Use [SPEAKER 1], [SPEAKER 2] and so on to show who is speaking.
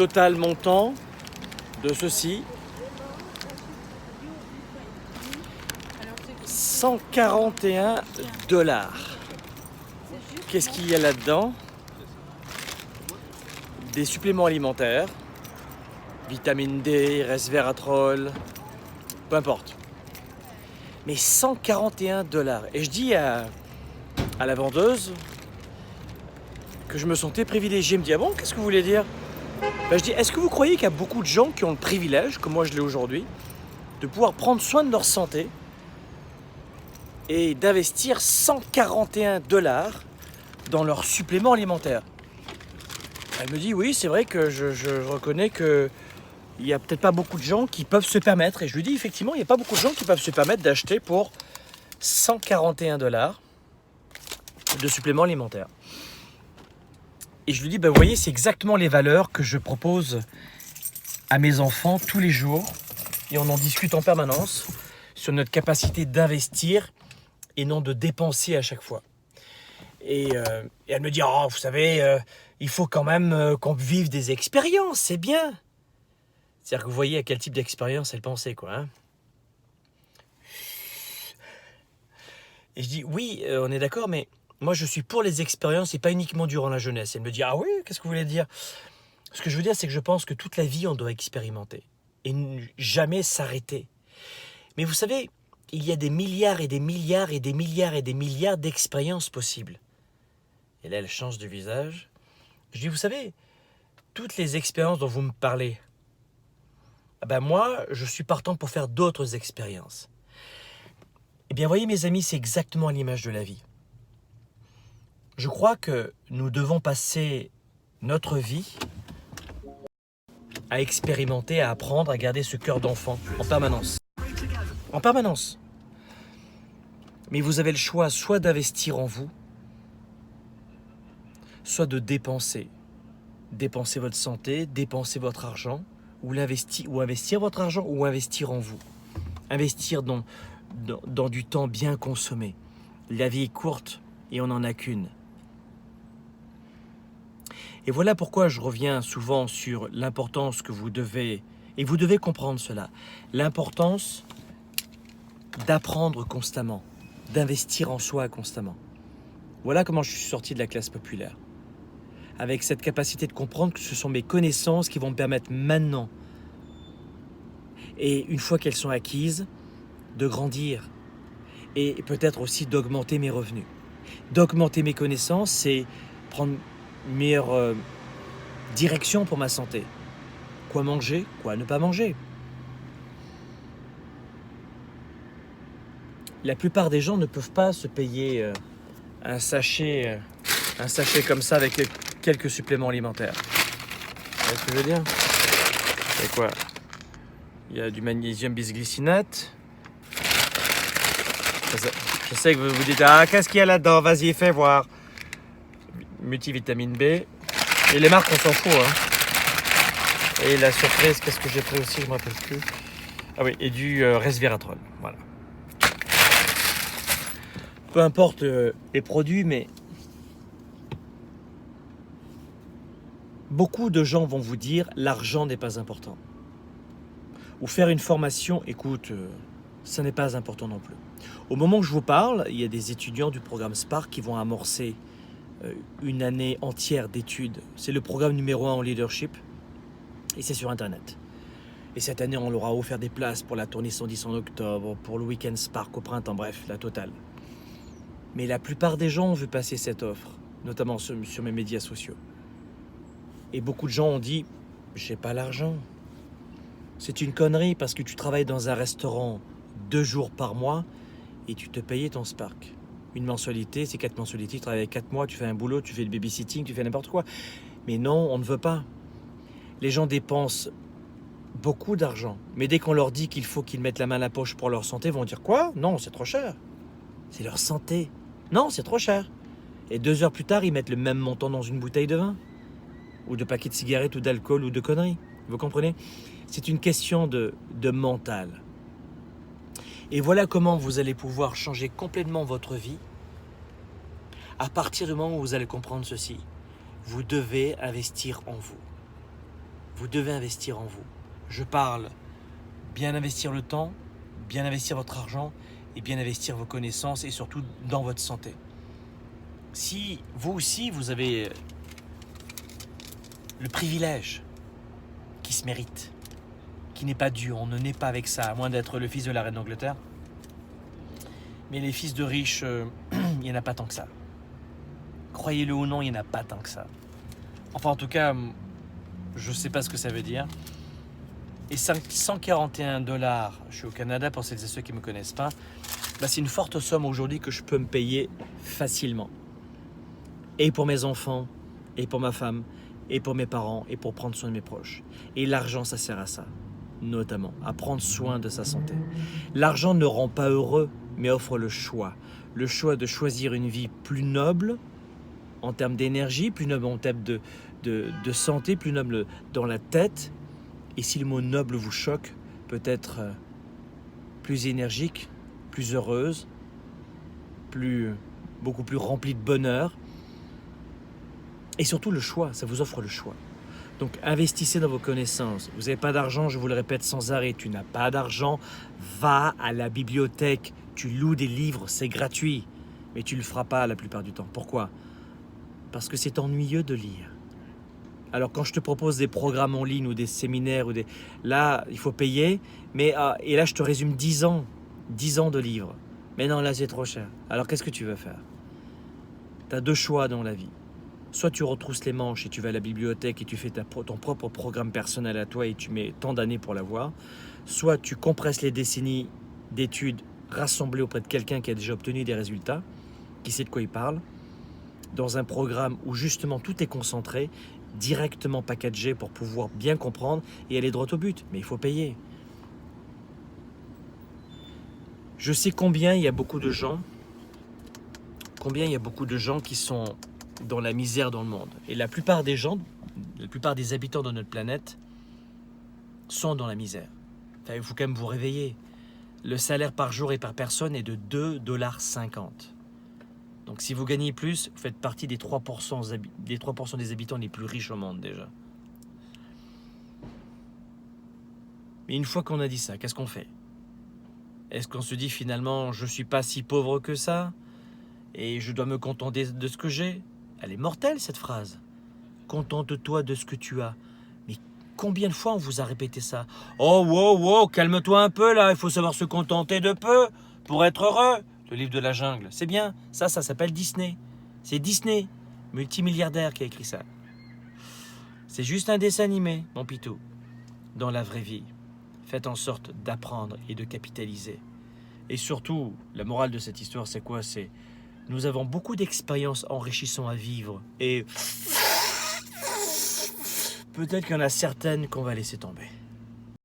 [SPEAKER 1] total montant de ceci, 141 $. Qu'est-ce qu'il y a là-dedans? Des suppléments alimentaires, vitamine D, resveratrol, peu importe. Mais 141 $. Et je dis à la vendeuse que je me sentais privilégié. Elle me dit, ah bon, qu'est-ce que vous voulez dire? Ben, je dis, est-ce que vous croyez qu'il y a beaucoup de gens qui ont le privilège, comme moi je l'ai aujourd'hui, de pouvoir prendre soin de leur santé et d'investir 141 $ dans leurs suppléments alimentaires? Elle me dit, oui, c'est vrai que je reconnais que il n'y a peut-être pas beaucoup de gens qui peuvent se permettre. Et je lui dis, effectivement, il n'y a pas beaucoup de gens qui peuvent se permettre d'acheter pour 141 $ de suppléments alimentaires. Et je lui dis, ben, vous voyez, c'est exactement les valeurs que je propose à mes enfants tous les jours. Et on en discute en permanence sur notre capacité d'investir et non de dépenser à chaque fois. Et elle me dit, oh, vous savez, il faut quand même qu'on vive des expériences, c'est bien. C'est-à-dire que vous voyez à quel type d'expérience elle pensait, quoi. Hein. Et je dis, oui, on est d'accord, mais moi je suis pour les expériences et pas uniquement durant la jeunesse. Elle me dit, ah oui, qu'est-ce que vous voulez dire? Ce que je veux dire, c'est que je pense que toute la vie, on doit expérimenter et jamais s'arrêter. Mais vous savez, il y a des milliards et des milliards et des milliards et des milliards d'expériences possibles. Et là, elle change de visage. Je dis, vous savez, toutes les expériences dont vous me parlez, ben moi, je suis partant pour faire d'autres expériences. Eh bien, voyez mes amis, c'est exactement à l'image de la vie. Je crois que nous devons passer notre vie à expérimenter, à apprendre, à garder ce cœur d'enfant en permanence. En permanence. Mais vous avez le choix soit d'investir en vous, soit de dépenser. Dépenser votre santé, dépenser votre argent, ou investir votre argent, ou investir en vous. Investir dans du temps bien consommé. La vie est courte et on n'en a qu'une. Et voilà pourquoi je reviens souvent sur l'importance que vous devez, et vous devez comprendre cela, l'importance d'apprendre constamment, d'investir en soi constamment. Voilà comment je suis sorti de la classe populaire. Avec cette capacité de comprendre que ce sont mes connaissances qui vont me permettre maintenant, et une fois qu'elles sont acquises, de grandir et peut-être aussi d'augmenter mes revenus. D'augmenter mes connaissances, c'est prendre une meilleure direction pour ma santé. Quoi manger, quoi ne pas manger. La plupart des gens ne peuvent pas se payer un sachet comme ça avec quelques suppléments alimentaires. Vous voyez ce que je veux dire? C'est quoi? Il y a du magnésium bisglycinate. Je sais que vous vous dites, ah, qu'est-ce qu'il y a là-dedans? Vas-y, fais voir. Multivitamine B. Et les marques, on s'en fout. Hein. Et la surprise, qu'est-ce que j'ai pris aussi? Je ne me rappelle plus. Ah oui, et du resveratrol. Voilà. Peu importe les produits, mais beaucoup de gens vont vous dire l'argent n'est pas important. Ou faire une formation, écoute, ça n'est pas important non plus. Au moment où je vous parle, il y a des étudiants du programme Spark qui vont amorcer une année entière d'études. C'est le programme numéro 1 en leadership et c'est sur Internet. Et cette année, on leur a offert des places pour la tournée 110 en octobre, pour le week-end Spark au printemps, bref, la totale. Mais la plupart des gens ont vu passer cette offre, notamment sur mes médias sociaux. Et beaucoup de gens ont dit, j'ai pas l'argent. C'est une connerie parce que tu travailles dans un restaurant 2 jours par mois et tu te payais ton Spark. Une mensualité, c'est 4 mensualités, tu travailles 4 mois, tu fais un boulot, tu fais le babysitting, tu fais n'importe quoi. Mais non, on ne veut pas. Les gens dépensent beaucoup d'argent. Mais dès qu'on leur dit qu'il faut qu'ils mettent la main à la poche pour leur santé, ils vont dire quoi? Non, c'est trop cher. C'est leur santé. Non, c'est trop cher. Et 2 heures plus tard, ils mettent le même montant dans une bouteille de vin. Ou de paquets de cigarettes, ou d'alcool, ou de conneries. Vous comprenez? C'est une question de mental. Et voilà comment vous allez pouvoir changer complètement votre vie à partir du moment où vous allez comprendre ceci. Vous devez investir en vous. vous devez investir en vous. Je parle bien investir le temps, bien investir votre argent et bien investir vos connaissances et surtout dans votre santé. Si vous aussi, vous avez le privilège qui se mérite, qui n'est pas dû, on ne naît pas avec ça, à moins d'être le fils de la reine d'Angleterre. Mais les fils de riches, il n'y en a pas tant que ça. Croyez-le ou non, il n'y en a pas tant que ça. Enfin, en tout cas, je ne sais pas ce que ça veut dire. Et 141 $, je suis au Canada pour celles et ceux qui ne me connaissent pas, c'est une forte somme aujourd'hui que je peux me payer facilement. Et pour mes enfants, et pour ma femme, et pour mes parents, et pour prendre soin de mes proches. Et l'argent, ça sert à ça, notamment, à prendre soin de sa santé. L'argent ne rend pas heureux, mais offre le choix. Le choix de choisir une vie plus noble en termes d'énergie, plus noble en termes de santé, plus noble dans la tête. Et si le mot noble vous choque, peut-être plus énergique, plus heureuse, beaucoup plus remplie de bonheur. Et surtout le choix, ça vous offre le choix. Donc investissez dans vos connaissances. Vous n'avez pas d'argent, je vous le répète sans arrêt, tu n'as pas d'argent, va à la bibliothèque, tu loues des livres, c'est gratuit. Mais tu ne le feras pas la plupart du temps. Pourquoi ? Parce que c'est ennuyeux de lire. Alors quand je te propose des programmes en ligne ou des séminaires, là il faut payer, et là je te résume 10 ans de livres. Mais non, là c'est trop cher. Alors qu'est-ce que tu veux faire ? Tu as 2 choix dans la vie. Soit tu retrousses les manches et tu vas à la bibliothèque et tu fais ton propre programme personnel à toi et tu mets tant d'années pour l'avoir. Soit tu compresses les décennies d'études rassemblées auprès de quelqu'un qui a déjà obtenu des résultats, qui sait de quoi il parle, dans un programme où justement tout est concentré, directement packagé pour pouvoir bien comprendre et aller droit au but. Mais il faut payer. Je sais combien il y a beaucoup de gens qui sont dans la misère dans le monde. Et la plupart des habitants de notre planète sont dans la misère. Enfin, il faut quand même vous réveiller. Le salaire par jour et par personne est de 2,50 $. Donc si vous gagnez plus, vous faites partie des 3% des habitants les plus riches au monde déjà. Mais une fois qu'on a dit ça, qu'est-ce qu'on fait ? Est-ce qu'on se dit finalement, je ne suis pas si pauvre que ça et je dois me contenter de ce que j'ai ? Elle est mortelle cette phrase. Contente-toi de ce que tu as. Mais combien de fois on vous a répété ça ? Oh, wow, calme-toi un peu là, il faut savoir se contenter de peu pour être heureux. Le livre de la jungle, c'est bien. Ça s'appelle Disney. C'est Disney, multimilliardaire, qui a écrit ça. C'est juste un dessin animé, mon pitou. Dans la vraie vie, faites en sorte d'apprendre et de capitaliser. Et surtout, la morale de cette histoire, c'est quoi ? C'est nous avons beaucoup d'expériences enrichissantes à vivre. Et peut-être qu'il y en a certaines qu'on va laisser tomber.